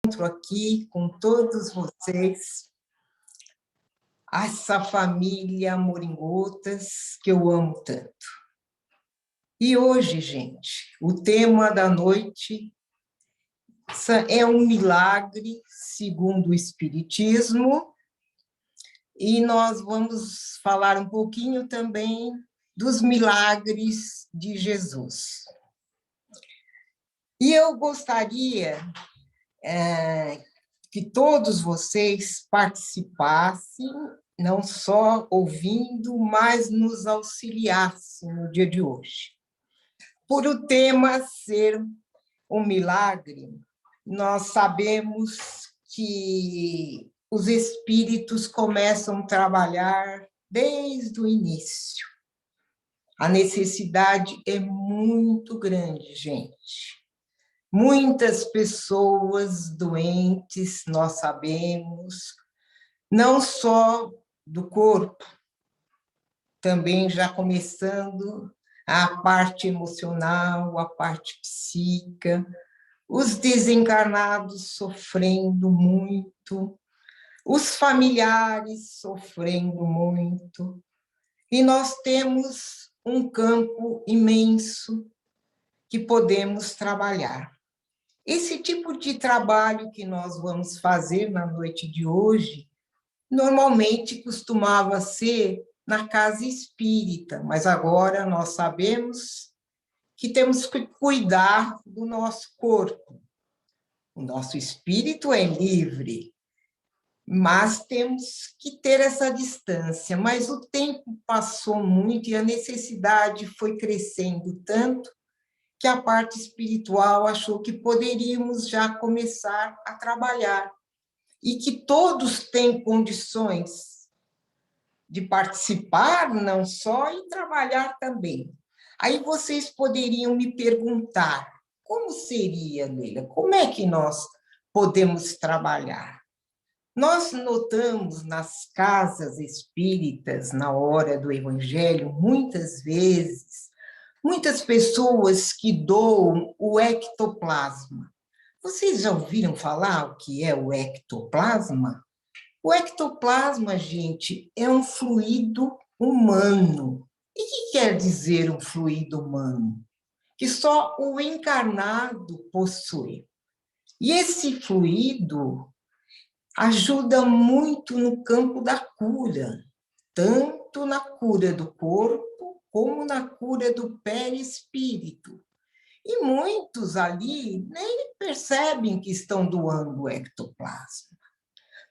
encontro aqui com todos vocês, essa família Moringotas que eu amo tanto. E hoje, gente, o tema da noite é um milagre segundo o Espiritismo, e nós vamos falar um pouquinho também dos milagres de Jesus. E eu gostaria que todos vocês participassem, não só ouvindo, mas nos auxiliassem no dia de hoje. Por o tema ser um milagre, nós sabemos que os espíritos começam a trabalhar desde o início. A necessidade é muito grande, gente. Muitas pessoas doentes, nós sabemos, não só do corpo, também já começando a parte emocional, a parte psíquica, os desencarnados sofrendo muito, os familiares sofrendo muito, e nós temos um campo imenso que podemos trabalhar. Esse tipo de trabalho que nós vamos fazer na noite de hoje, normalmente costumava ser na casa espírita, mas agora nós sabemos que temos que cuidar do nosso corpo. O nosso espírito é livre, mas temos que ter essa distância. Mas o tempo passou muito e a necessidade foi crescendo tanto que a parte espiritual achou que poderíamos já começar a trabalhar e que todos têm condições de participar, não só, e trabalhar também. Aí vocês poderiam me perguntar, como seria, Leila? Como é que nós podemos trabalhar? Nós notamos nas casas espíritas, na hora do Evangelho, muitas vezes, muitas pessoas que doam o ectoplasma. Vocês já ouviram falar o que é o ectoplasma? O ectoplasma, gente, é um fluido humano. E o que quer dizer um fluido humano? Que só o encarnado possui. E esse fluido ajuda muito no campo da cura, tanto na cura do corpo, como na cura do perispírito. E muitos ali nem percebem que estão doando o ectoplasma.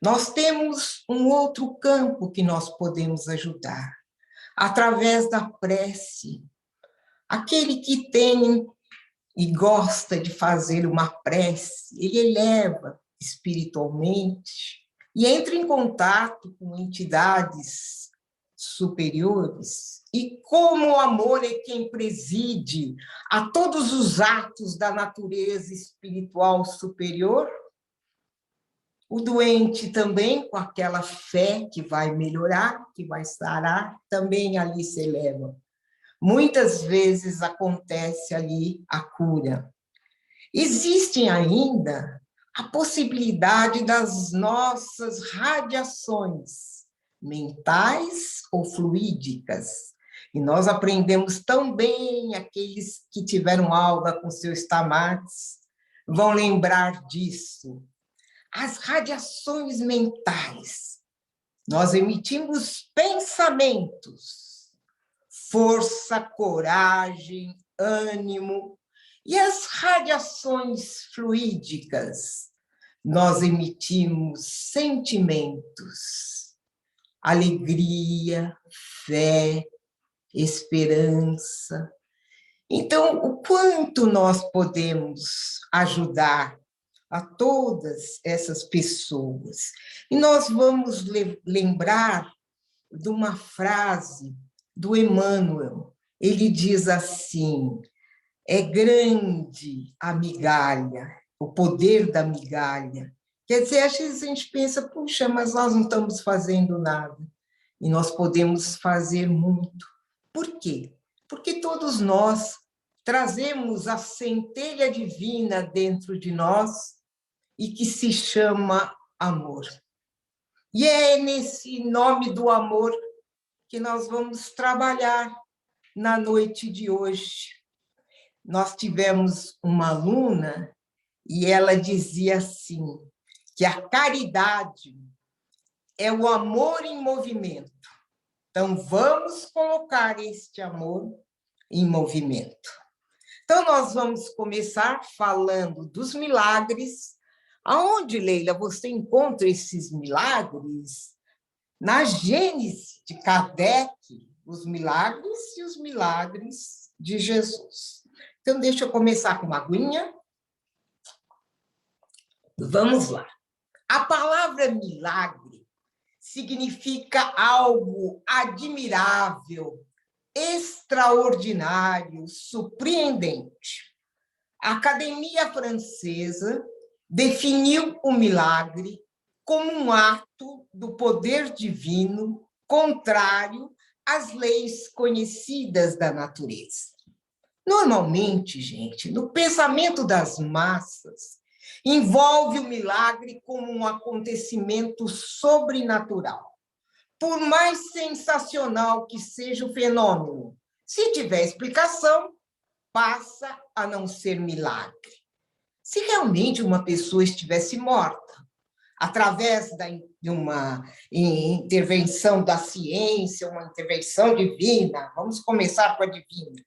Nós temos um outro campo que nós podemos ajudar, através da prece. Aquele que tem e gosta de fazer uma prece, ele eleva espiritualmente e entra em contato com entidades superiores, e como o amor é quem preside a todos os atos da natureza espiritual superior, o doente também, com aquela fé que vai melhorar, que vai sarar, também ali se eleva. Muitas vezes acontece ali a cura. Existem ainda a possibilidade das nossas radiações mentais ou fluídicas. E nós aprendemos tão bem, aqueles que tiveram aula com seus tamates vão lembrar disso. As radiações mentais. Nós emitimos pensamentos, força, coragem, ânimo. E as radiações fluídicas, nós emitimos sentimentos, alegria, fé, esperança. Então, o quanto nós podemos ajudar a todas essas pessoas? E nós vamos lembrar de uma frase do Emmanuel. Ele diz assim: é grande a migalha, o poder da migalha. Quer dizer, às vezes a gente pensa, puxa, mas nós não estamos fazendo nada. E nós podemos fazer muito. Por quê? Porque todos nós trazemos a centelha divina dentro de nós, e que se chama amor. E é nesse nome do amor que nós vamos trabalhar na noite de hoje. Nós tivemos uma aluna e ela dizia assim, que a caridade é o amor em movimento. Então, vamos colocar este amor em movimento. Então, nós vamos começar falando dos milagres. Aonde, Leila, você encontra esses milagres? Na Gênese de Kardec, os milagres e os milagres de Jesus. Então, deixa eu começar com uma aguinha. Vamos lá. A palavra milagre significa algo admirável, extraordinário, surpreendente. A Academia Francesa definiu o milagre como um ato do poder divino contrário às leis conhecidas da natureza. Normalmente, gente, no pensamento das massas, envolve o milagre como um acontecimento sobrenatural. Por mais sensacional que seja o fenômeno, se tiver explicação, passa a não ser milagre. Se realmente uma pessoa estivesse morta, através de uma intervenção da ciência, uma intervenção divina, vamos começar com a divina,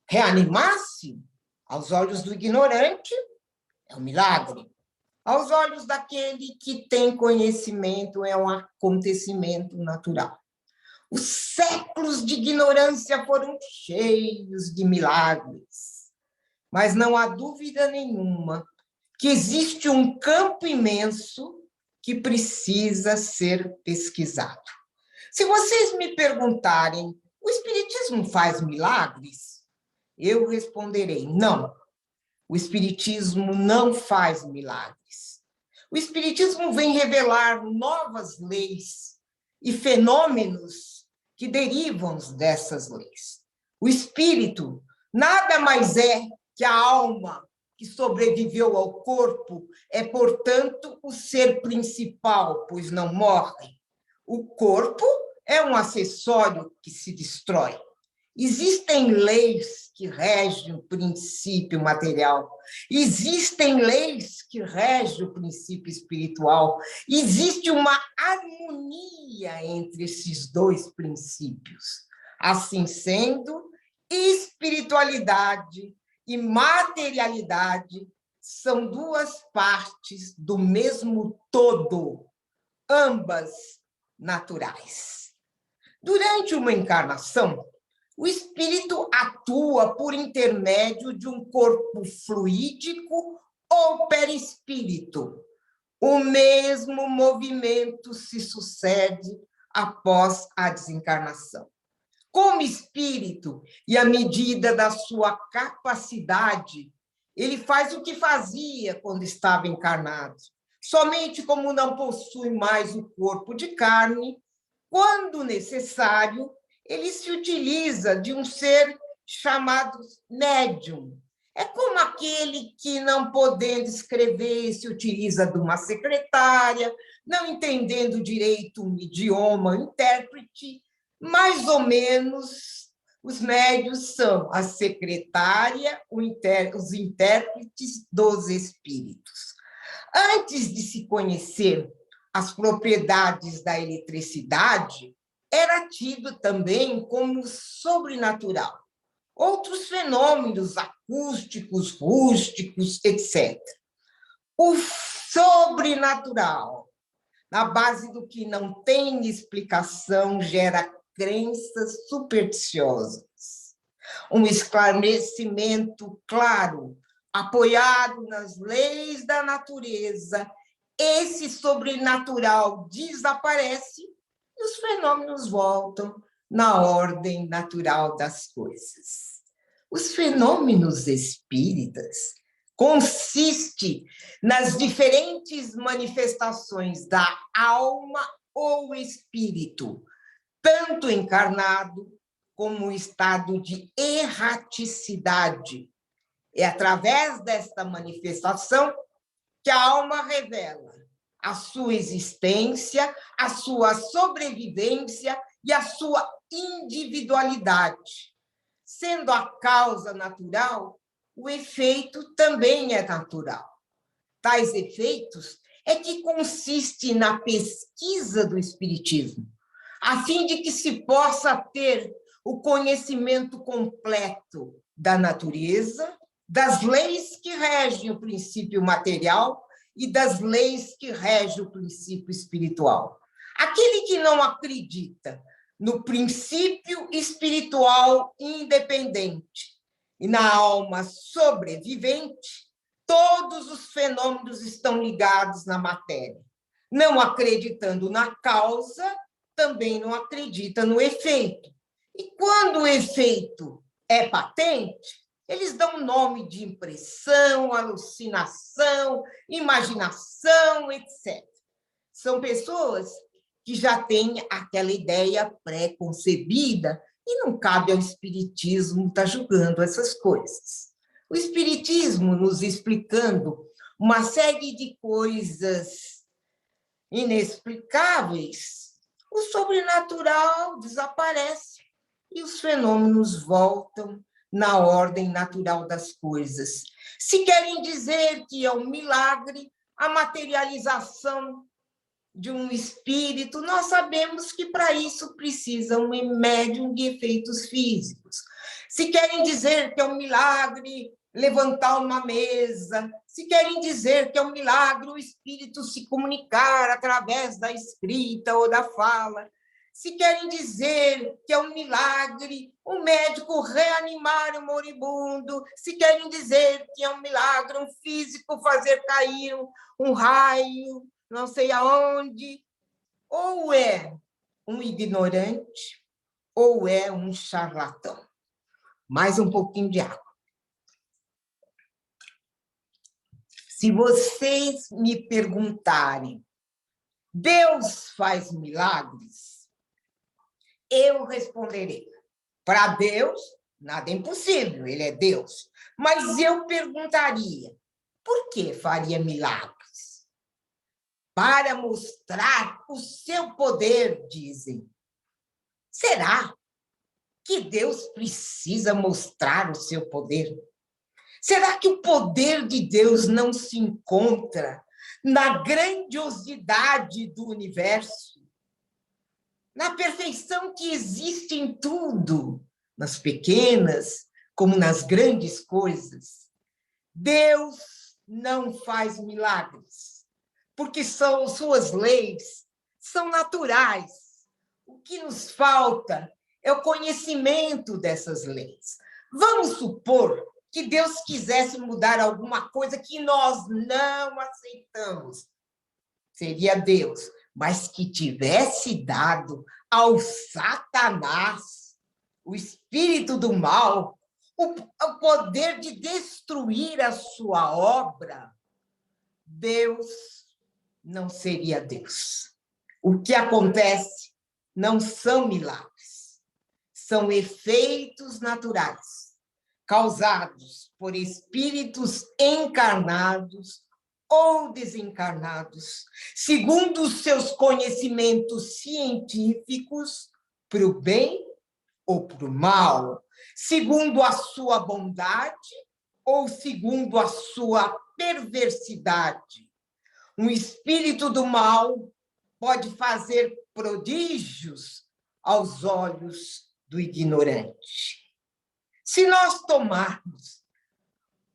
reanimasse, aos olhos do ignorante, é um milagre. Aos olhos daquele que tem conhecimento, é um acontecimento natural. Os séculos de ignorância foram cheios de milagres, mas não há dúvida nenhuma que existe um campo imenso que precisa ser pesquisado. Se vocês me perguntarem, o Espiritismo faz milagres? Eu responderei, não. O Espiritismo não faz milagres. O Espiritismo vem revelar novas leis e fenômenos que derivam dessas leis. O espírito nada mais é que a alma que sobreviveu ao corpo, é, portanto, o ser principal, pois não morre. O corpo é um acessório que se destrói. Existem leis que regem o princípio material, existem leis que regem o princípio espiritual, existe uma harmonia entre esses dois princípios. Assim sendo, espiritualidade e materialidade são duas partes do mesmo todo, ambas naturais. Durante uma encarnação, o espírito atua por intermédio de um corpo fluídico ou perispírito. O mesmo movimento se sucede após a desencarnação. Como espírito, e à medida da sua capacidade, ele faz o que fazia quando estava encarnado. Somente como não possui mais o corpo de carne, quando necessário, ele se utiliza de um ser chamado médium. É como aquele que, não podendo escrever, se utiliza de uma secretária, não entendendo direito um idioma, intérprete, mais ou menos os médios são a secretária, os intérpretes dos espíritos. Antes de se conhecer as propriedades da eletricidade, era tido também como sobrenatural. Outros fenômenos acústicos, rústicos, etc. O sobrenatural, na base do que não tem explicação, gera crenças supersticiosas. Um esclarecimento claro, apoiado nas leis da natureza, esse sobrenatural desaparece e os fenômenos voltam na ordem natural das coisas. Os fenômenos espíritas consistem nas diferentes manifestações da alma ou espírito, tanto encarnado como estado de erraticidade. É através desta manifestação que a alma revela a sua existência, a sua sobrevivência e a sua individualidade. Sendo a causa natural, o efeito também é natural. Tais efeitos é que consiste na pesquisa do espiritismo, a fim de que se possa ter o conhecimento completo da natureza, das leis que regem o princípio material e das leis que regem o princípio espiritual. Aquele que não acredita no princípio espiritual independente e na alma sobrevivente, todos os fenômenos estão ligados na matéria. Não acreditando na causa, também não acredita no efeito. E quando o efeito é patente, eles dão nome de impressão, alucinação, imaginação, etc. São pessoas que já têm aquela ideia pré-concebida e não cabe ao espiritismo estar julgando essas coisas. O espiritismo nos explicando uma série de coisas inexplicáveis, o sobrenatural desaparece e os fenômenos voltam na ordem natural das coisas. Se querem dizer que é um milagre a materialização de um espírito, nós sabemos que para isso precisa um médium de efeitos físicos. Se querem dizer que é um milagre levantar uma mesa, se querem dizer que é um milagre o espírito se comunicar através da escrita ou da fala, se querem dizer que é um milagre o médico reanimar o moribundo, se querem dizer que é um milagre um físico fazer cair um raio, não sei aonde, ou é um ignorante, ou é um charlatão. Mais um pouquinho de água. Se vocês me perguntarem, Deus faz milagres? Eu responderei, para Deus, nada é impossível, ele é Deus. Mas eu perguntaria, por que faria milagres? Para mostrar o seu poder, dizem. Será que Deus precisa mostrar o seu poder? Será que o poder de Deus não se encontra na grandiosidade do universo, na perfeição que existe em tudo, nas pequenas como nas grandes coisas? Deus não faz milagres, porque suas leis são naturais. O que nos falta é o conhecimento dessas leis. Vamos supor que Deus quisesse mudar alguma coisa que nós não aceitamos. Seria Deus, mas que tivesse dado ao Satanás, o espírito do mal, o poder de destruir a sua obra, Deus não seria Deus. O que acontece não são milagres, são efeitos naturais, causados por espíritos encarnados ou desencarnados, segundo os seus conhecimentos científicos, para o bem ou para o mal, segundo a sua bondade ou segundo a sua perversidade. Um espírito do mal pode fazer prodígios aos olhos do ignorante. Se nós tomarmos,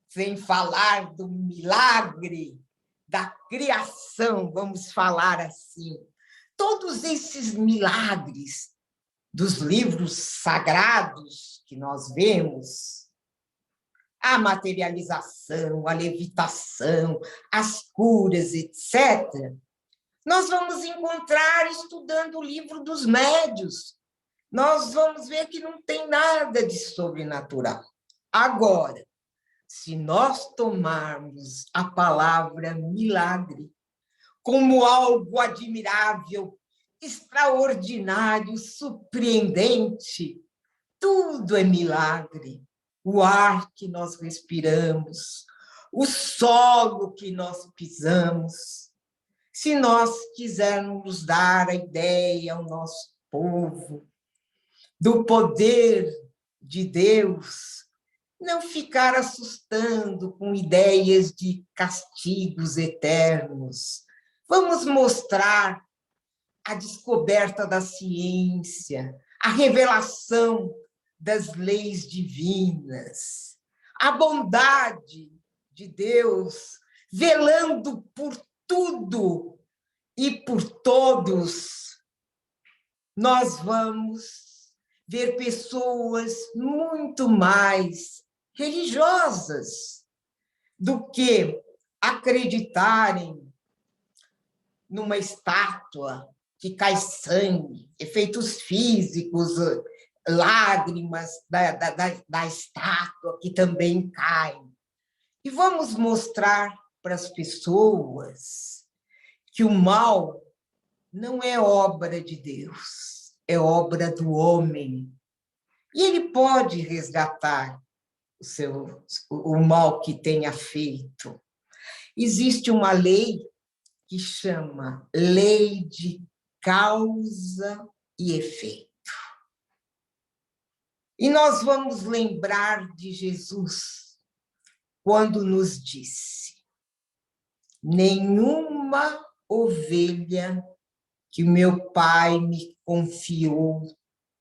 sem falar do milagre da criação, vamos falar assim, todos esses milagres dos livros sagrados que nós vemos, a materialização, a levitação, as curas, etc., nós vamos encontrar estudando o livro dos médiuns. Nós vamos ver que não tem nada de sobrenatural. Agora, se nós tomarmos a palavra milagre como algo admirável, extraordinário, surpreendente, tudo é milagre. O ar que nós respiramos, o solo que nós pisamos, se nós quisermos dar a ideia ao nosso povo do poder de Deus, não ficar assustando com ideias de castigos eternos. Vamos mostrar a descoberta da ciência, a revelação das leis divinas, a bondade de Deus, velando por tudo e por todos. Nós vamos ver pessoas muito mais religiosas do que acreditarem numa estátua que cai sangue, efeitos físicos, lágrimas da estátua que também caem. E vamos mostrar para as pessoas que o mal não é obra de Deus, é obra do homem. E ele pode resgatar o mal que tenha feito. Existe uma lei que chama lei de causa e efeito. E nós vamos lembrar de Jesus quando nos disse: nenhuma ovelha que meu Pai me confiou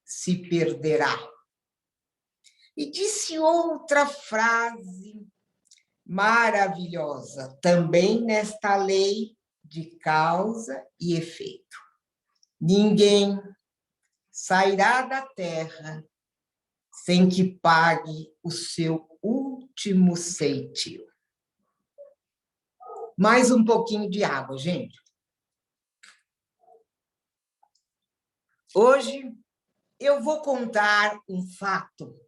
se perderá. E disse outra frase maravilhosa, também nesta lei de causa e efeito: ninguém sairá da terra sem que pague o seu último ceitil. Mais um pouquinho de água, gente. Hoje eu vou contar um fato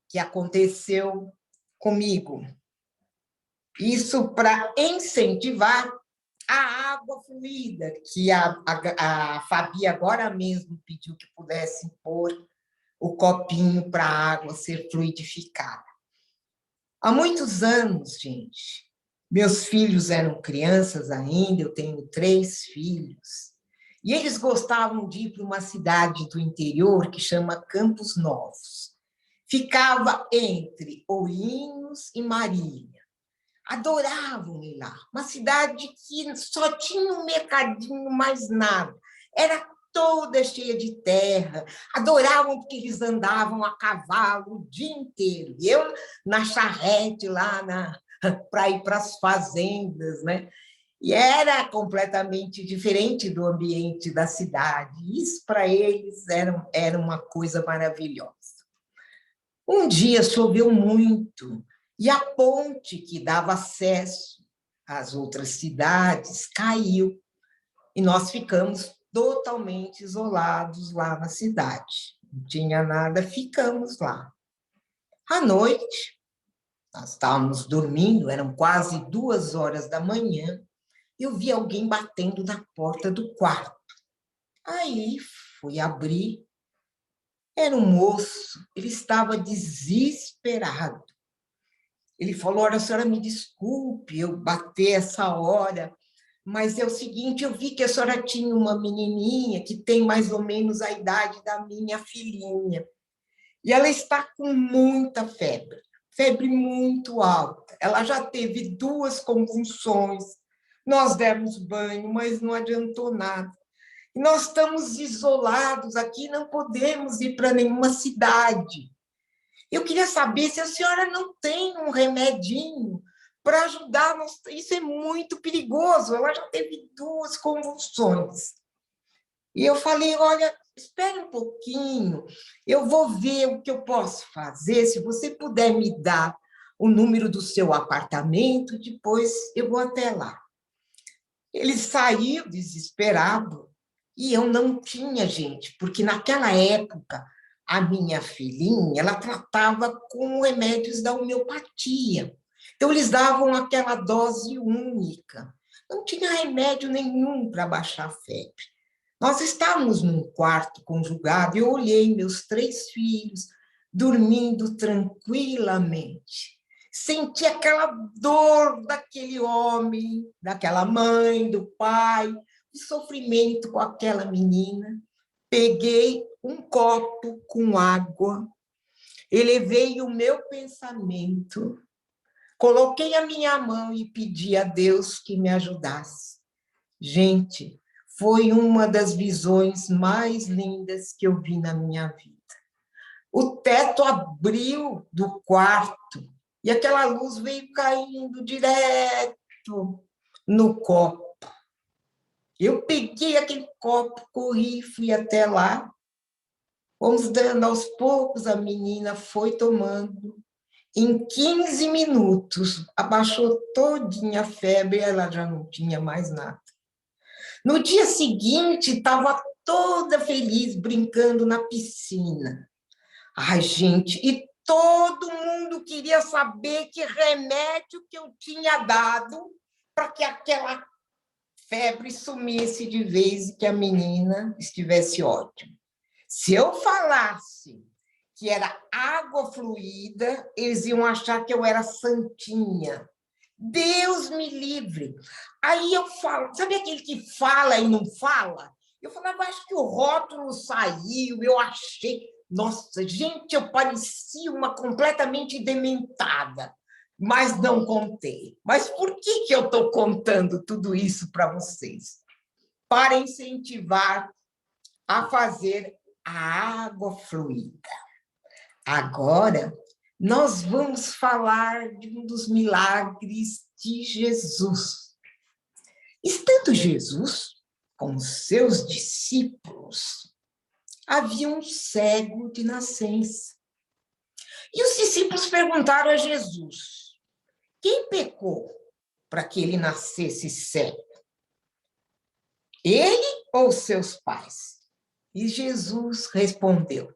que aconteceu comigo. Isso para incentivar a água fluida, que a Fabi agora mesmo pediu que pudesse pôr o copinho para a água ser fluidificada. Há muitos anos, gente, meus filhos eram crianças ainda, eu tenho 3 filhos, e eles gostavam de ir para uma cidade do interior que chama Campos Novos. Ficava entre Ourinhos e Marília. Adoravam ir lá. Uma cidade que só tinha um mercadinho, mais nada. Era toda cheia de terra. Adoravam porque eles andavam a cavalo o dia inteiro. E eu na charrete lá para ir para as fazendas, né? E era completamente diferente do ambiente da cidade. Isso, para eles, era uma coisa maravilhosa. Um dia choveu muito, e a ponte que dava acesso às outras cidades caiu, e nós ficamos totalmente isolados lá na cidade. Não tinha nada, ficamos lá. À noite, nós estávamos dormindo, eram quase 2 horas da manhã, eu vi alguém batendo na porta do quarto. Aí fui abrir, era um moço, ele estava desesperado. Ele falou: olha, a senhora me desculpe eu bater essa hora, mas é o seguinte, eu vi que a senhora tinha uma menininha que tem mais ou menos a idade da minha filhinha, e ela está com muita febre muito alta. Ela já teve 2 convulsões, nós demos banho, mas não adiantou nada. E nós estamos isolados aqui, não podemos ir para nenhuma cidade. Eu queria saber se a senhora não tem um remedinho para ajudar. Isso é muito perigoso. Ela já teve 2 convulsões. E eu falei: olha, espere um pouquinho, eu vou ver o que eu posso fazer. Se você puder me dar o número do seu apartamento, depois eu vou até lá. Ele saiu desesperado, e eu não tinha, gente, porque naquela época a minha filhinha, ela tratava com remédios da homeopatia. Então, eles davam aquela dose única. Não tinha remédio nenhum para baixar a febre. Nós estávamos num quarto conjugado, eu olhei meus 3 filhos dormindo tranquilamente. Senti aquela dor daquele homem, daquela mãe, do pai, o sofrimento com aquela menina. Peguei um copo com água, elevei o meu pensamento, coloquei a minha mão e pedi a Deus que me ajudasse. Gente, foi uma das visões mais lindas que eu vi na minha vida. O teto abriu do quarto e aquela luz veio caindo direto no copo. Eu peguei aquele copo, corri, fui até lá. Fomos dando aos poucos, a menina foi tomando. Em 15 minutos, abaixou todinha a febre e ela já não tinha mais nada. No dia seguinte, estava toda feliz, brincando na piscina. Ai, gente, e todo mundo queria saber que remédio que eu tinha dado para que aquela febre sumisse de vez e que a menina estivesse ótima. Se eu falasse que era água fluida, eles iam achar que eu era santinha. Deus me livre. Aí eu falo, sabe aquele que fala e não fala? Eu falava, acho que o rótulo saiu, eu achei. Nossa, gente, eu parecia uma completamente dementada, mas não contei. Mas por que eu estou contando tudo isso para vocês? Para incentivar a fazer a água fluida. Agora, nós vamos falar de um dos milagres de Jesus. Estando Jesus com seus discípulos, havia um cego de nascença. E os discípulos perguntaram a Jesus: quem pecou para que ele nascesse cego? Ele ou seus pais? E Jesus respondeu: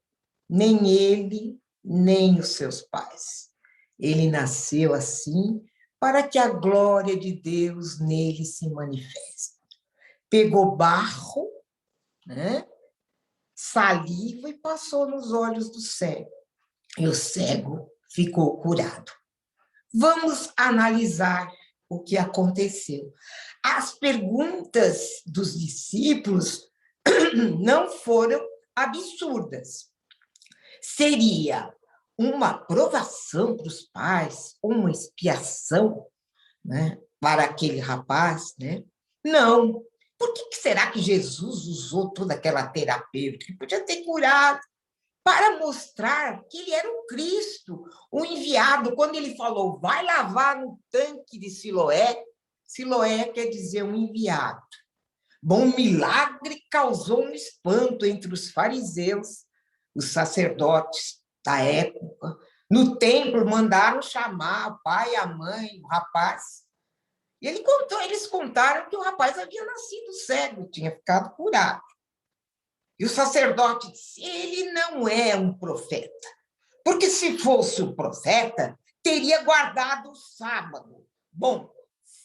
nem ele, nem os seus pais. Ele nasceu assim para que a glória de Deus nele se manifeste. Pegou barro, né, saliva e passou nos olhos do cego. E o cego ficou curado. Vamos analisar o que aconteceu. As perguntas dos discípulos não foram absurdas. Seria uma provação para os pais, uma expiação, né, para aquele rapaz, né? Não. Por que será que Jesus usou toda aquela terapêutica? Ele podia ter curado para mostrar que ele era o Cristo, o enviado. Quando ele falou, vai lavar no tanque de Siloé, Siloé quer dizer um enviado. Bom, o milagre causou um espanto entre os fariseus, os sacerdotes da época. No templo, mandaram chamar o pai, a mãe, o rapaz. E eles contaram que o rapaz havia nascido cego, tinha ficado curado. E o sacerdote disse, ele não é um profeta, porque se fosse um profeta, teria guardado o sábado. Bom,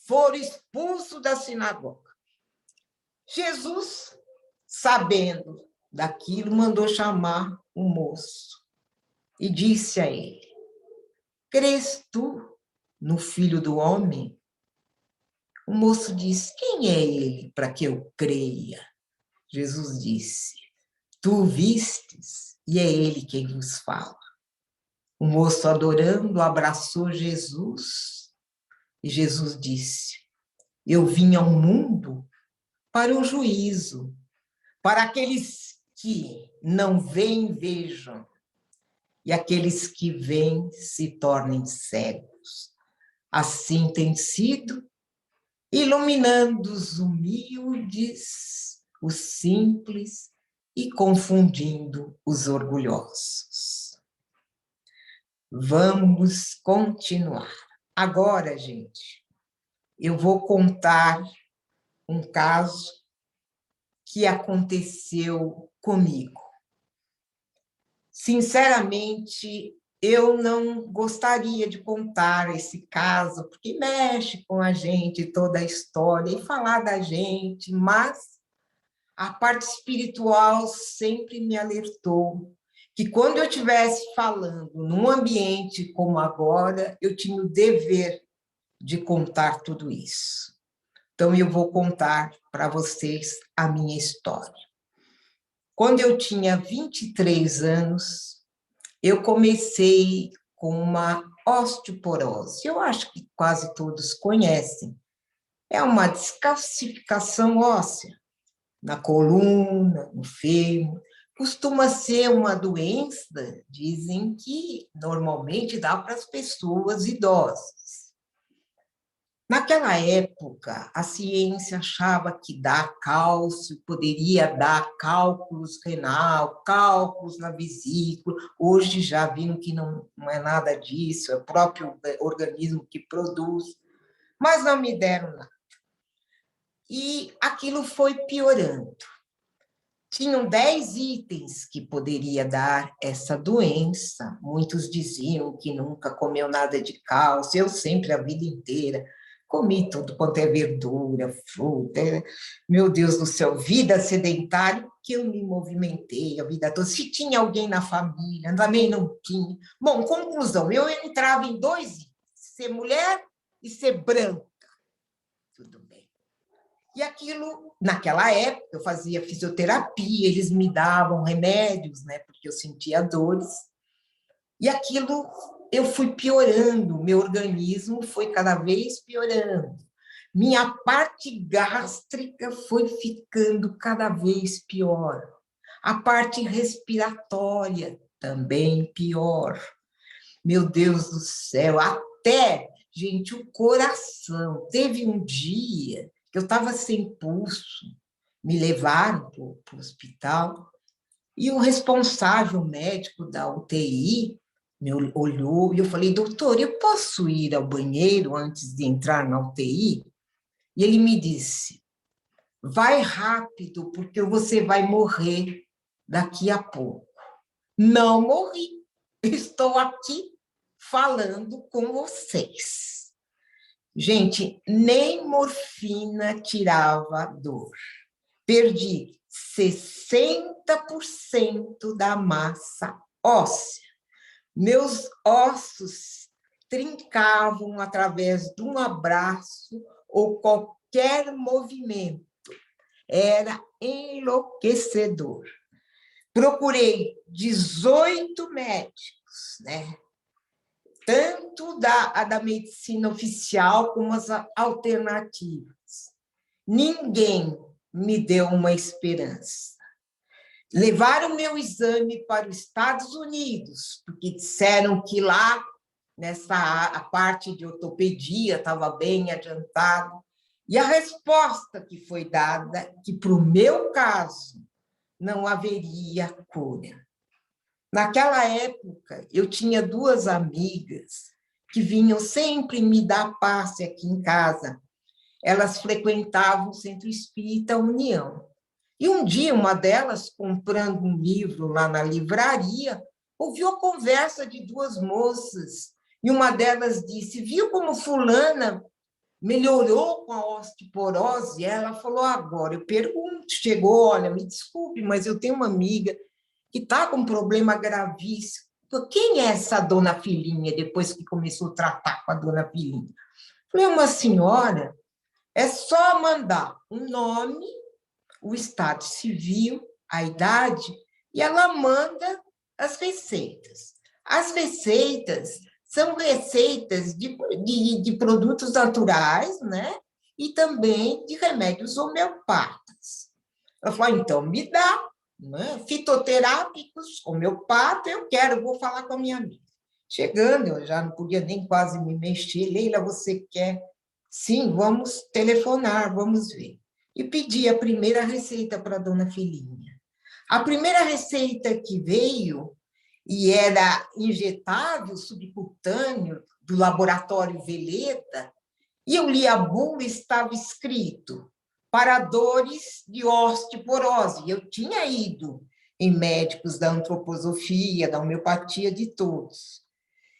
foram expulsos da sinagoga. Jesus, sabendo daquilo, mandou chamar o moço e disse a ele, crês tu no Filho do Homem? O moço disse, quem é ele para que eu creia? Jesus disse, tu vistes, e é ele quem vos fala. O moço, adorando, abraçou Jesus, e Jesus disse, eu vim ao mundo para o juízo, para aqueles que não veem, vejam, e aqueles que veem se tornem cegos. Assim tem sido, iluminando os humildes, os simples, e confundindo os orgulhosos. Vamos continuar. Agora, gente, eu vou contar um caso que aconteceu comigo. Sinceramente, eu não gostaria de contar esse caso, porque mexe com a gente, toda a história, e falar da gente, mas a parte espiritual sempre me alertou que quando eu estivesse falando num ambiente como agora, eu tinha o dever de contar tudo isso. Então, eu vou contar para vocês a minha história. Quando eu tinha 23 anos, eu comecei com uma osteoporose. Eu acho que quase todos conhecem. É uma descalcificação óssea na coluna, no fêmur. Costuma ser uma doença, dizem que normalmente dá para as pessoas idosas. Naquela época, a ciência achava que dar cálcio poderia dar cálculos renal, cálculos na vesícula. Hoje já viram que não é nada disso, é o próprio organismo que produz, mas não me deram nada. E aquilo foi piorando. Tinham 10 itens que poderia dar essa doença. Muitos diziam que nunca comeu nada de cálcio, eu sempre, a vida inteira, comi tudo quanto é verdura, fruta. Meu Deus do céu, vida sedentária, que eu me movimentei a vida toda. Se tinha alguém na família, também não tinha. Bom, conclusão, eu entrava em 2 itens, ser mulher e ser branca. Tudo bem. E aquilo, naquela época, eu fazia fisioterapia, eles me davam remédios, né, porque eu sentia dores. E aquilo eu fui piorando, meu organismo foi cada vez piorando. Minha parte gástrica foi ficando cada vez pior. A parte respiratória também pior. Meu Deus do céu, até, gente, o coração. Teve um dia que eu estava sem pulso, me levaram para o hospital, e o responsável médico da UTI me olhou e eu falei, doutor, eu posso ir ao banheiro antes de entrar na UTI? E ele me disse, vai rápido, porque você vai morrer daqui a pouco. Não morri, estou aqui falando com vocês. Gente, nem morfina tirava dor. Perdi 60% da massa óssea. Meus ossos trincavam através de um abraço ou qualquer movimento. Era enlouquecedor. Procurei 18 médicos, né? Tanto da medicina oficial como as alternativas. Ninguém me deu uma esperança. Levaram meu exame para os Estados Unidos, porque disseram que lá, a parte de ortopedia estava bem adiantada. E a resposta que foi dada, que para o meu caso não haveria cura. Naquela época, eu tinha 2 amigas que vinham sempre me dar passe aqui em casa. Elas frequentavam o Centro Espírita União. E um dia, uma delas, comprando um livro lá na livraria, ouviu a conversa de 2 moças. E uma delas disse, viu como fulana melhorou com a osteoporose? Ela falou, agora eu pergunto, chegou, olha, me desculpe, mas eu tenho uma amiga que está com um problema gravíssimo. Quem é essa dona Filhinha, depois que começou a tratar com a dona Filhinha? Falei, uma senhora, é só mandar um nome, o estado civil, a idade, e ela manda as receitas. As receitas são receitas de produtos naturais, né? E também de remédios homeopatas. Ela falou, então, me dá, né? Fitoterápicos, homeopata, eu quero, vou falar com a minha amiga. Chegando, eu já não podia nem quase me mexer. Leila, você quer? Sim, vamos telefonar, vamos ver. E pedi a primeira receita para a dona Filhinha. A primeira receita que veio, e era injetável, subcutâneo, do laboratório Veleta, e eu li a bula e estava escrito para dores de osteoporose. Eu tinha ido em médicos da antroposofia, da homeopatia, de todos.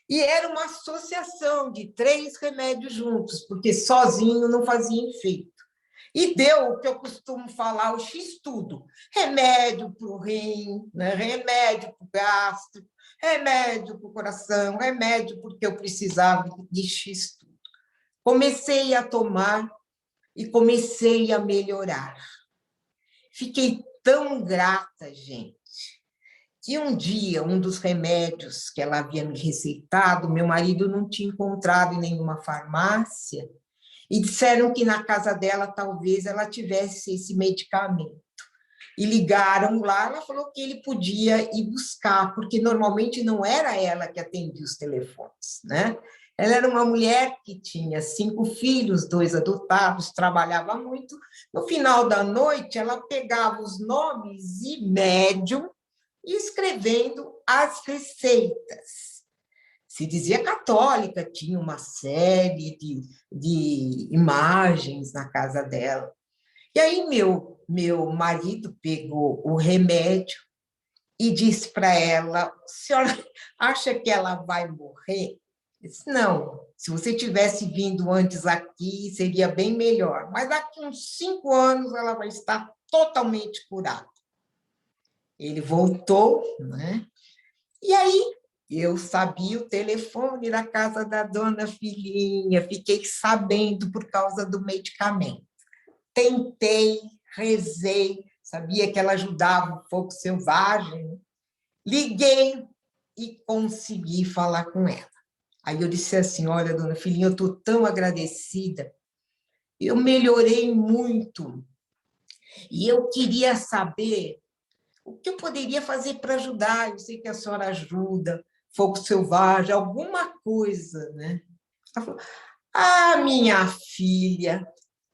E era uma associação de 3 remédios juntos, porque sozinho não fazia efeito. E deu o que eu costumo falar, o X-tudo. Remédio para o rim, né? Remédio para o gástrico, remédio para o coração, remédio porque eu precisava de X-tudo. Comecei a tomar e comecei a melhorar. Fiquei tão grata, gente, que um dia, um dos remédios que ela havia me receitado, meu marido não tinha encontrado em nenhuma farmácia, e disseram que na casa dela talvez ela tivesse esse medicamento. E ligaram lá, ela falou que ele podia ir buscar, porque normalmente não era ela que atendia os telefones, né? Ela era uma mulher que tinha 5 filhos, 2 adotados, trabalhava muito. No final da noite, ela pegava os nomes e médium e escrevendo as receitas. Se dizia católica, tinha uma série de imagens na casa dela. E aí meu marido pegou o remédio e disse para ela: a senhora acha que ela vai morrer? Eu disse: não, se você tivesse vindo antes aqui, seria bem melhor. Mas daqui uns 5 anos ela vai estar totalmente curada. Ele voltou, né? E aí eu sabia o telefone da casa da dona Filhinha, fiquei sabendo por causa do medicamento. Tentei, rezei, sabia que ela ajudava o fogo selvagem. Liguei e consegui falar com ela. Aí eu disse assim: olha, dona Filhinha, eu estou tão agradecida, eu melhorei muito e eu queria saber o que eu poderia fazer para ajudar. Eu sei que a senhora ajuda, fogo selvagem, alguma coisa, né? Ela falou: ah, minha filha,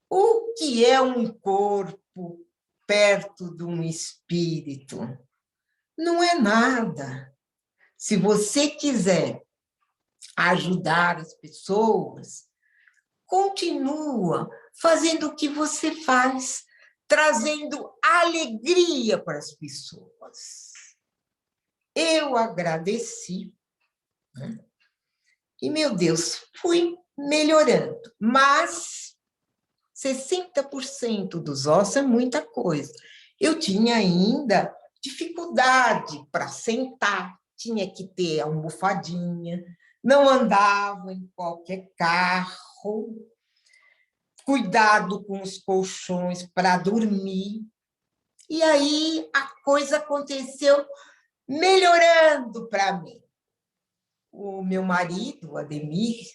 o que é um corpo perto de um espírito? Não é nada. Se você quiser ajudar as pessoas, continua fazendo o que você faz, trazendo alegria para as pessoas. Eu agradeci, né? E, meu Deus, fui melhorando, mas 60% dos ossos é muita coisa. Eu tinha ainda dificuldade para sentar, tinha que ter almofadinha, não andava em qualquer carro, cuidado com os colchões para dormir. E aí a coisa aconteceu melhorando para mim. O meu marido, o Ademir,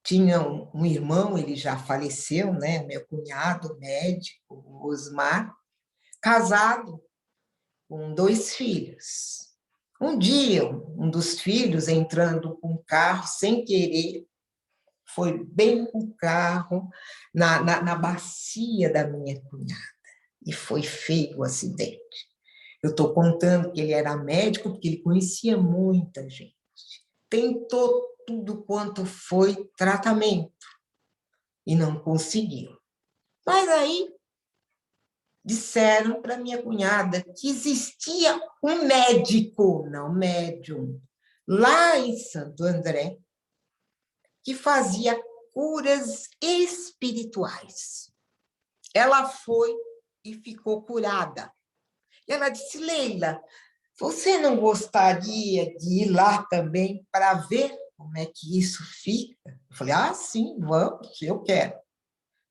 tinha um irmão, ele já faleceu, né? Meu cunhado, médico, o Osmar, casado, com 2 filhos. Um dia, um dos filhos, entrando com um carro, sem querer, foi bem com o carro na bacia da minha cunhada. E foi feio o acidente. Eu estou contando que ele era médico, porque ele conhecia muita gente. Tentou tudo quanto foi tratamento e não conseguiu. Mas aí disseram para minha cunhada que existia um médico, não médium, lá em Santo André, que fazia curas espirituais. Ela foi e ficou curada. E ela disse: Leila, você não gostaria de ir lá também para ver como é que isso fica? Eu falei: ah, sim, vamos, eu quero.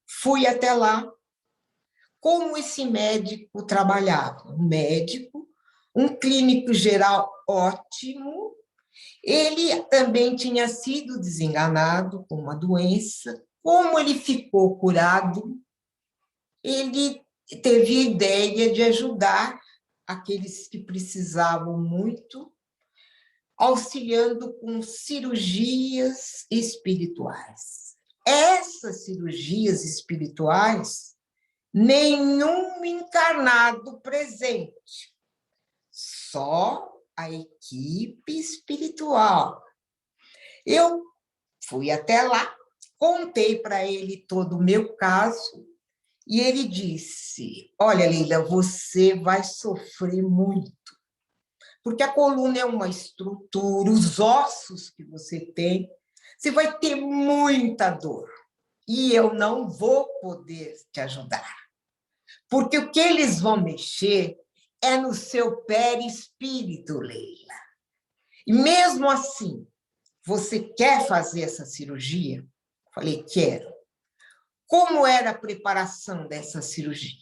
Fui até lá. Como esse médico trabalhava? Um médico, um clínico geral ótimo. Ele também tinha sido desenganado com uma doença. Como ele ficou curado, ele teve a ideia de ajudar aqueles que precisavam muito, auxiliando com cirurgias espirituais. Essas cirurgias espirituais, nenhum encarnado presente, só a equipe espiritual. Eu fui até lá, contei para ele todo o meu caso, e ele disse: olha, Leila, você vai sofrer muito, porque a coluna é uma estrutura, os ossos que você tem, você vai ter muita dor. e eu não vou poder te ajudar, porque o que eles vão mexer é no seu perispírito, Leila. E mesmo assim, você quer fazer essa cirurgia? Falei, quero. Como era a preparação dessa cirurgia?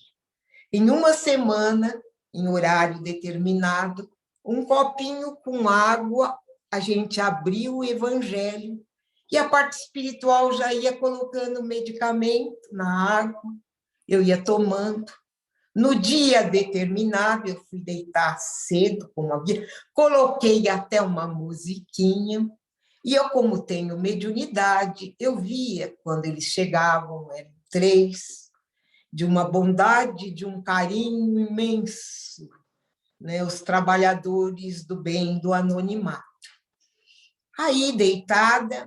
Em uma semana, em horário determinado, um copinho com água, a gente abriu o evangelho e a parte espiritual já ia colocando medicamento na água, eu ia tomando. No dia determinado, eu fui deitar cedo, como havia, coloquei até uma musiquinha, e eu, como tenho mediunidade, eu via quando eles chegavam, eram 3, de uma bondade, de um carinho imenso, né? Os trabalhadores do bem, do anonimato. Aí, deitada,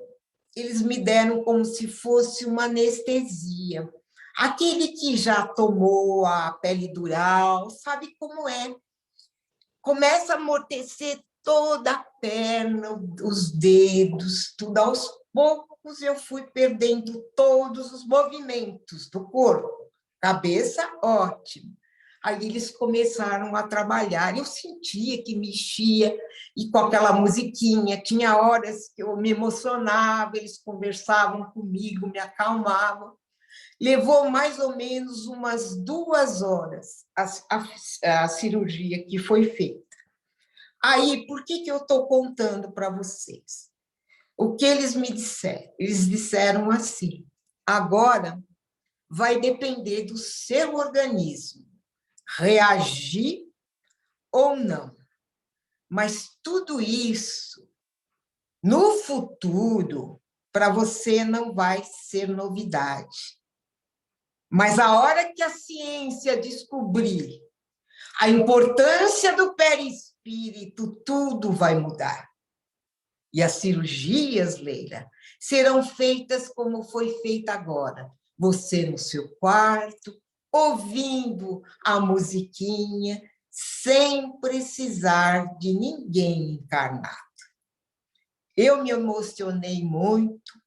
eles me deram como se fosse uma anestesia. Aquele que já tomou a pele dural, sabe como é? Começa a amortecer toda a perna, os dedos, tudo. Aos poucos eu fui perdendo todos os movimentos do corpo. Cabeça, ótimo. Aí eles começaram a trabalhar. Eu sentia que mexia, e com aquela musiquinha, tinha horas que eu me emocionava, eles conversavam comigo, me acalmavam. Levou mais ou menos umas 2 horas a cirurgia que foi feita. Aí, por que eu estou contando para vocês? O que eles me disseram? Eles disseram assim, agora vai depender do seu organismo reagir ou não. Mas tudo isso, no futuro, para você não vai ser novidade. Mas a hora que a ciência descobrir a importância do perispírito, tudo vai mudar. E as cirurgias, Leila, serão feitas como foi feita agora. Você no seu quarto, ouvindo a musiquinha, sem precisar de ninguém encarnado. Eu me emocionei muito.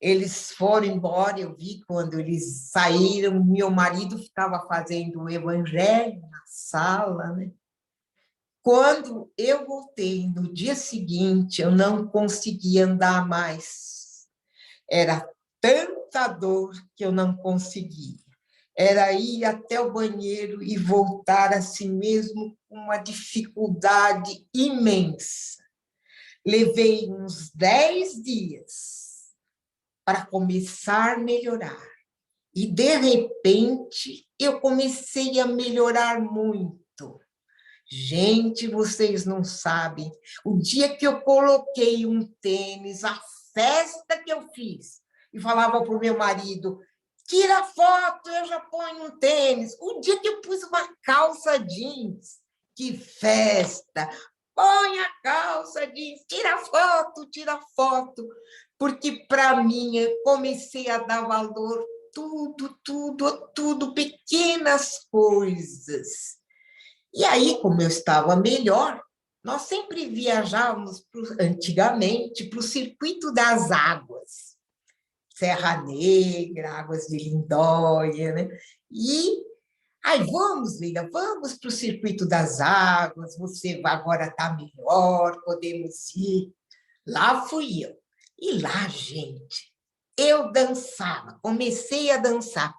Eles foram embora, eu vi quando eles saíram, meu marido ficava fazendo o evangelho na sala, né? Quando eu voltei no dia seguinte, eu não conseguia andar mais. Era tanta dor que eu não conseguia. Era ir até o banheiro e voltar a si mesmo com uma dificuldade imensa. Levei uns 10 dias para começar a melhorar. E, de repente, eu comecei a melhorar muito. Gente, vocês não sabem. O dia que eu coloquei um tênis, a festa que eu fiz, e falava para o meu marido, tira foto, eu já ponho um tênis. O dia que eu pus uma calça jeans, que festa! Põe a calça jeans, tira foto. Porque, para mim, eu comecei a dar valor tudo, pequenas coisas. E aí, como eu estava melhor, nós sempre viajávamos, antigamente, para o Circuito das Águas, Serra Negra, Águas de Lindóia, né? E aí, vamos, Leila, vamos para o Circuito das Águas, você agora está melhor, podemos ir. Lá fui eu. E lá, gente, eu dançava, comecei a dançar,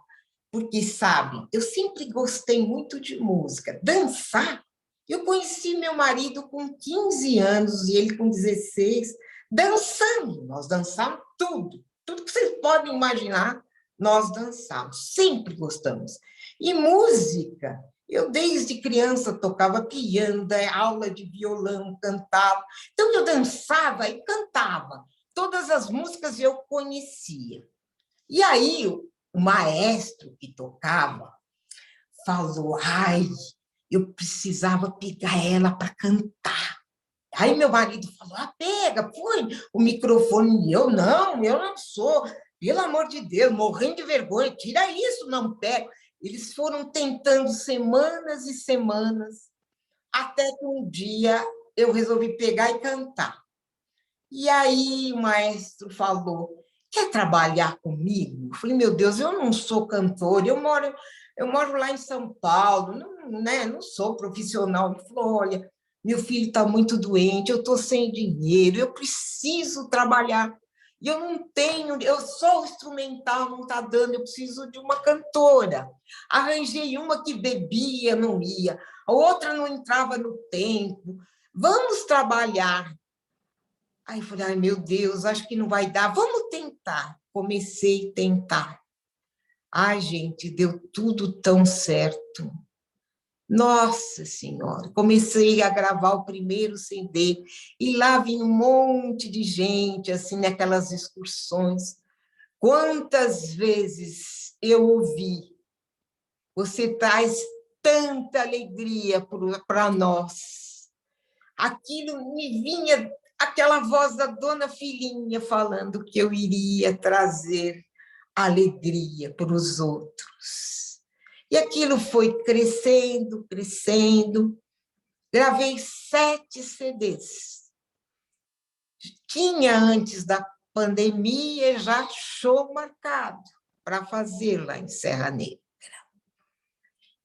porque, sabe, eu sempre gostei muito de música. Dançar, eu conheci meu marido com 15 anos e ele com 16, dançando. Nós dançamos tudo que vocês podem imaginar, nós dançamos, sempre gostamos. E música, eu desde criança tocava piano, aula de violão, cantava. Então eu dançava e cantava. Todas as músicas eu conhecia. E aí o maestro que tocava falou, ai, eu precisava pegar ela para cantar. Aí meu marido falou, pega, põe o microfone. Eu não sou, pelo amor de Deus, morrendo de vergonha, tira isso, não pega. Eles foram tentando semanas e semanas, até que um dia eu resolvi pegar e cantar. E aí o maestro falou, quer trabalhar comigo? Eu falei, meu Deus, eu não sou cantora, eu moro lá em São Paulo, não, né, não sou profissional. Ele falou, olha, meu filho está muito doente, eu estou sem dinheiro, eu preciso trabalhar. E eu não tenho, eu sou o instrumental, não está dando, eu preciso de uma cantora. Arranjei uma que bebia, não ia, a outra não entrava no tempo. Vamos trabalhar. Aí eu falei, ai meu Deus, acho que não vai dar, vamos tentar. Comecei a tentar. Ai, gente, deu tudo tão certo. Nossa Senhora, comecei a gravar o primeiro CD e lá vinha um monte de gente, assim, naquelas excursões. Quantas vezes eu ouvi, você traz tanta alegria para nós. Aquilo me vinha, aquela voz da dona Filhinha falando que eu iria trazer alegria para os outros. E aquilo foi crescendo, crescendo. Gravei 7 CDs. Tinha, antes da pandemia, já show marcado para fazer lá em Serra Negra.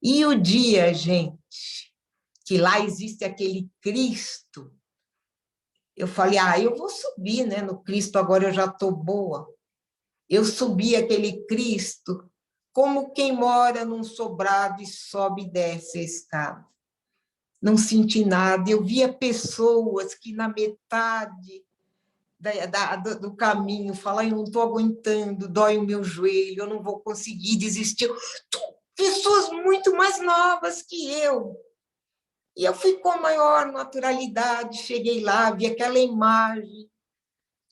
E o dia, gente, que lá existe aquele Cristo, eu falei, eu vou subir, né? No Cristo agora eu já estou boa. Eu subi aquele Cristo como quem mora num sobrado e sobe e desce a escada. Não senti nada. Eu via pessoas que na metade do caminho falam, eu não estou aguentando, dói o meu joelho, eu não vou conseguir desistir. Pessoas muito mais novas que eu. E eu fui com a maior naturalidade, cheguei lá, vi aquela imagem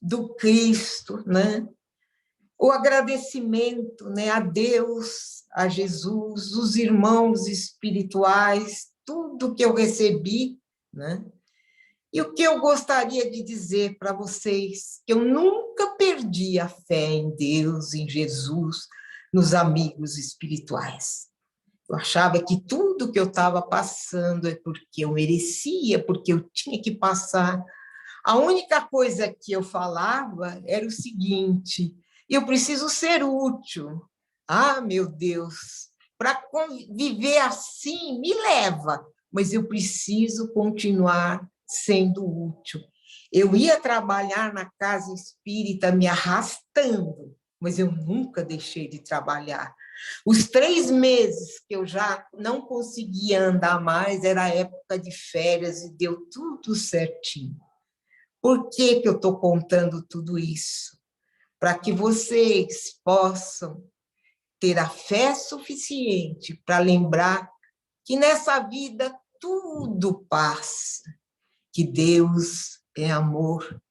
do Cristo, né? O agradecimento, né, a Deus, a Jesus, os irmãos espirituais, tudo que eu recebi, né? E o que eu gostaria de dizer para vocês, que eu nunca perdi a fé em Deus, em Jesus, nos amigos espirituais. Eu achava que tudo que eu estava passando é porque eu merecia, porque eu tinha que passar. A única coisa que eu falava era o seguinte: eu preciso ser útil. Ah, meu Deus, para viver assim, me leva, mas eu preciso continuar sendo útil. Eu ia trabalhar na casa espírita me arrastando, mas eu nunca deixei de trabalhar. Os 3 meses que eu já não conseguia andar mais, era a época de férias e deu tudo certinho. Por que que eu estou contando tudo isso? Para que vocês possam ter a fé suficiente para lembrar que nessa vida tudo passa, que Deus é amor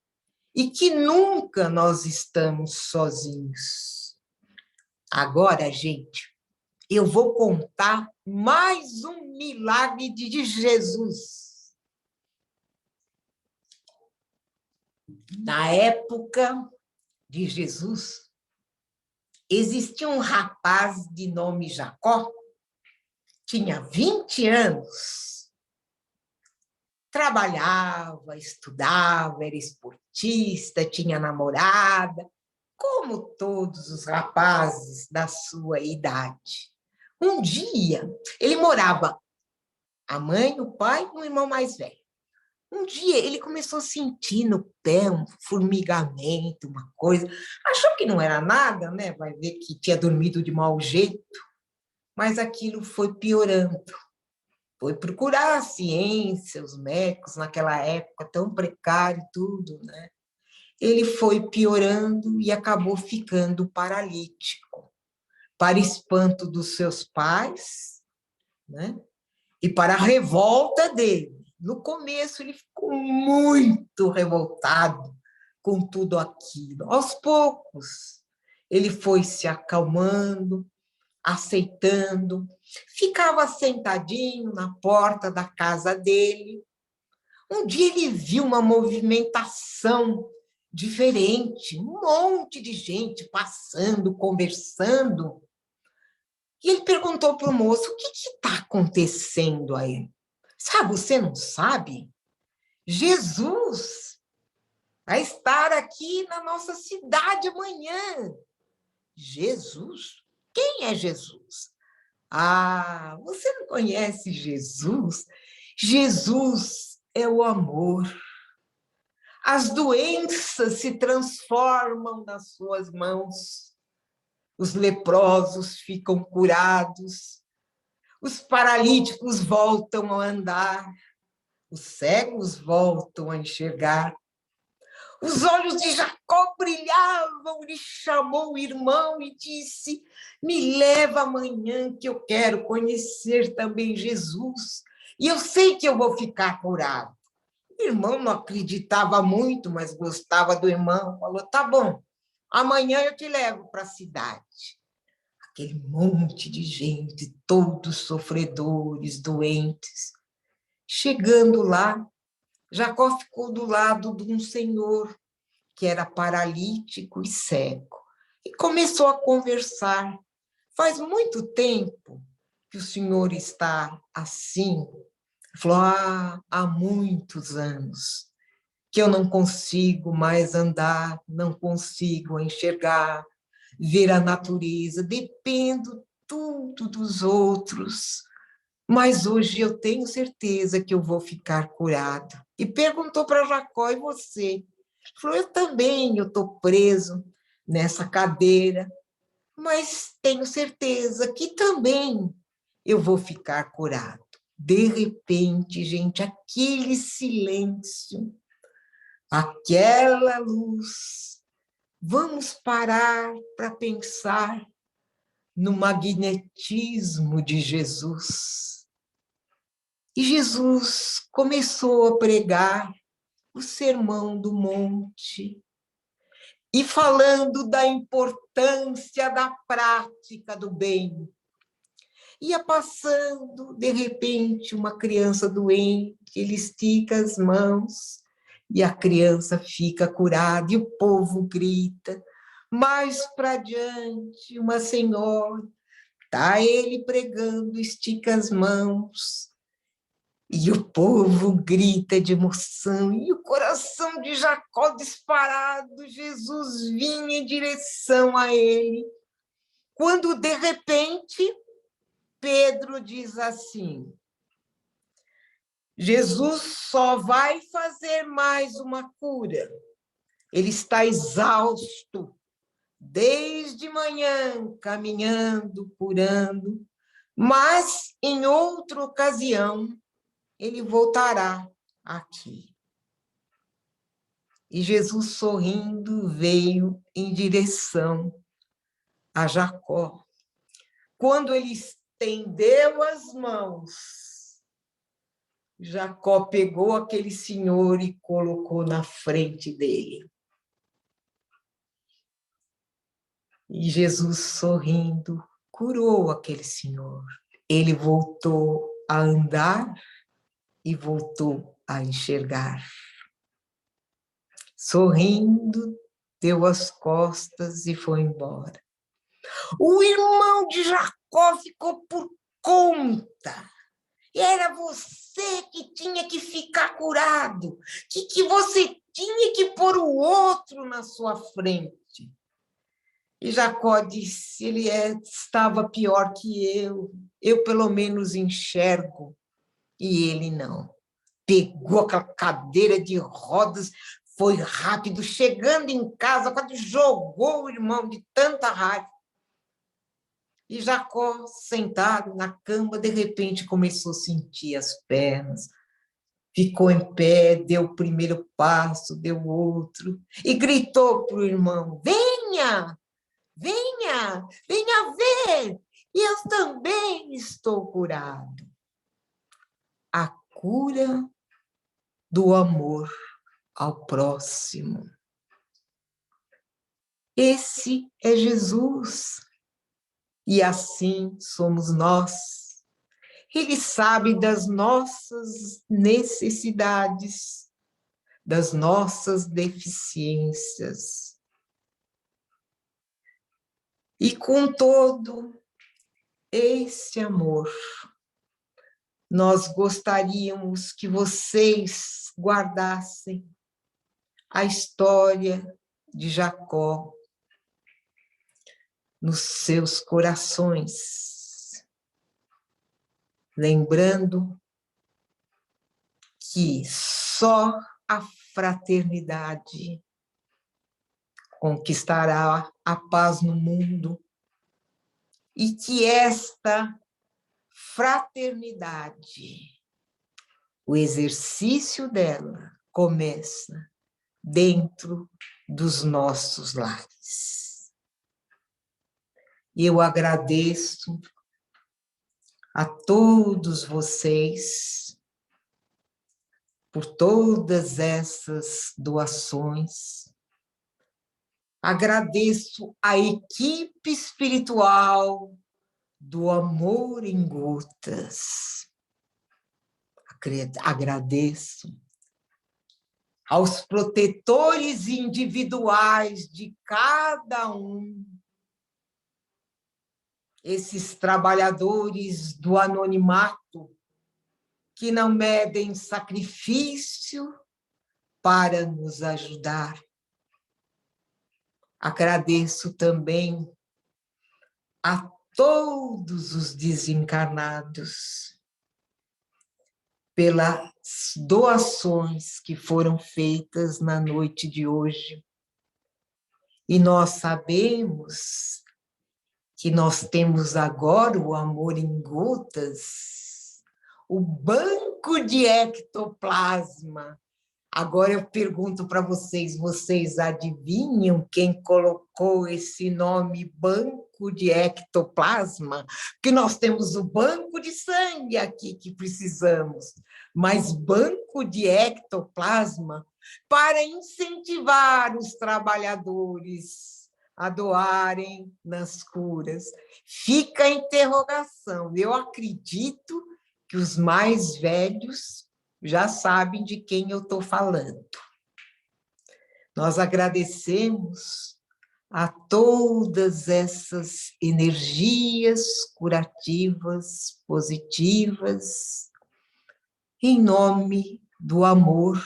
e que nunca nós estamos sozinhos. Agora, gente, eu vou contar mais um milagre de Jesus. Na época de Jesus, existia um rapaz de nome Jacó, tinha 20 anos, trabalhava, estudava, era esportista, tinha namorada, como todos os rapazes da sua idade. Um dia, ele morava a mãe, o pai e um irmão mais velho. Um dia ele começou a sentir no pé um formigamento, uma coisa. Achou que não era nada, né? Vai ver que tinha dormido de mau jeito. Mas aquilo foi piorando. Foi procurar a ciência, os médicos naquela época tão precário tudo, né? Ele foi piorando e acabou ficando paralítico. Para espanto dos seus pais, né? E para a revolta dele. No começo, ele ficou muito revoltado com tudo aquilo. Aos poucos, ele foi se acalmando, aceitando, ficava sentadinho na porta da casa dele. Um dia ele viu uma movimentação diferente, um monte de gente passando, conversando. E ele perguntou para o moço, o que está acontecendo aí? Sabe, você não sabe? Jesus a estar aqui na nossa cidade amanhã. Jesus? Quem é Jesus? Ah, você não conhece Jesus? Jesus é o amor. As doenças se transformam nas suas mãos. Os leprosos ficam curados. Os paralíticos voltam a andar. Os cegos voltam a enxergar. Os olhos de Jacó brilhavam, lhe chamou o irmão e disse: me leva amanhã que eu quero conhecer também Jesus. E eu sei que eu vou ficar curado. O irmão não acreditava muito, mas gostava do irmão. Falou, tá bom, amanhã eu te levo para a cidade. Aquele monte de gente, todos sofredores, doentes. Chegando lá, Jacó ficou do lado de um senhor que era paralítico e cego, e começou a conversar. Faz muito tempo que o senhor está assim. Ele falou, há muitos anos que eu não consigo mais andar, não consigo enxergar, ver a natureza, dependo tudo dos outros. Mas hoje eu tenho certeza que eu vou ficar curado. E perguntou para Jacó, e você? Ele falou, eu também, eu estou preso nessa cadeira, mas tenho certeza que também eu vou ficar curado. De repente, gente, aquele silêncio, aquela luz. Vamos parar para pensar no magnetismo de Jesus. E Jesus começou a pregar o Sermão do Monte e falando da importância da prática do bem. Ia passando, de repente, uma criança doente, ele estica as mãos e a criança fica curada e o povo grita. Mais para adiante, uma senhora, está ele pregando, estica as mãos e o povo grita de emoção, e o coração de Jacó disparado, Jesus vinha em direção a ele, quando, de repente, Pedro diz assim, Jesus só vai fazer mais uma cura, ele está exausto, desde manhã, caminhando, curando, mas, em outra ocasião, ele voltará aqui. E Jesus, sorrindo, veio em direção a Jacó. Quando ele estendeu as mãos, Jacó pegou aquele senhor e colocou na frente dele. E Jesus, sorrindo, curou aquele senhor. Ele voltou a andar e voltou a enxergar. Sorrindo, deu as costas e foi embora. O irmão de Jacó ficou por conta. Era você que tinha que ficar curado, que você tinha que pôr o outro na sua frente. E Jacó disse, ele estava pior que eu pelo menos enxergo, e ele não. Pegou aquela cadeira de rodas, foi rápido, chegando em casa, quase jogou o irmão de tanta raiva. E Jacó, sentado na cama, de repente começou a sentir as pernas, ficou em pé, deu o primeiro passo, deu o outro, e gritou para o irmão, venha, venha, venha ver, eu também estou curado. A cura do amor ao próximo. Esse é Jesus. E assim somos nós. Ele sabe das nossas necessidades, das nossas deficiências. E com todo esse amor, nós gostaríamos que vocês guardassem a história de Jacó nos seus corações, lembrando que só a fraternidade conquistará a paz no mundo e que esta fraternidade, o exercício dela, começa dentro dos nossos lares. E eu agradeço a todos vocês por todas essas doações. Agradeço a equipe espiritual do Amor em Gotas. Agradeço aos protetores individuais de cada um, esses trabalhadores do anonimato que não medem sacrifício para nos ajudar. Agradeço também a todos os desencarnados pelas doações que foram feitas na noite de hoje. E nós sabemos que nós temos agora o Amor em Gotas, o banco de ectoplasma. Agora eu pergunto para vocês, vocês adivinham quem colocou esse nome banco de ectoplasma? Porque nós temos o banco de sangue aqui que precisamos, mas banco de ectoplasma para incentivar os trabalhadores a doarem nas curas. Fica a interrogação. Eu acredito que os mais velhos já sabem de quem eu estou falando. Nós agradecemos a todas essas energias curativas, positivas, em nome do amor.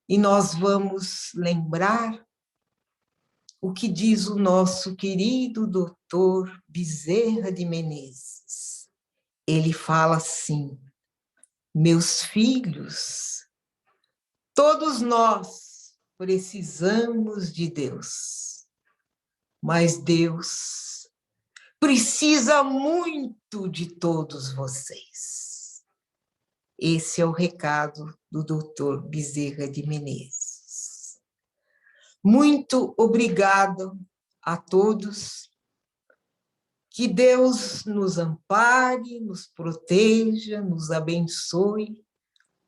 E nós vamos lembrar o que diz o nosso querido doutor Bezerra de Menezes. Ele fala assim: meus filhos, todos nós precisamos de Deus, mas Deus precisa muito de todos vocês. Esse é o recado do doutor Bezerra de Menezes. Muito obrigado a todos. Que Deus nos ampare, nos proteja, nos abençoe,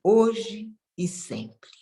hoje e sempre.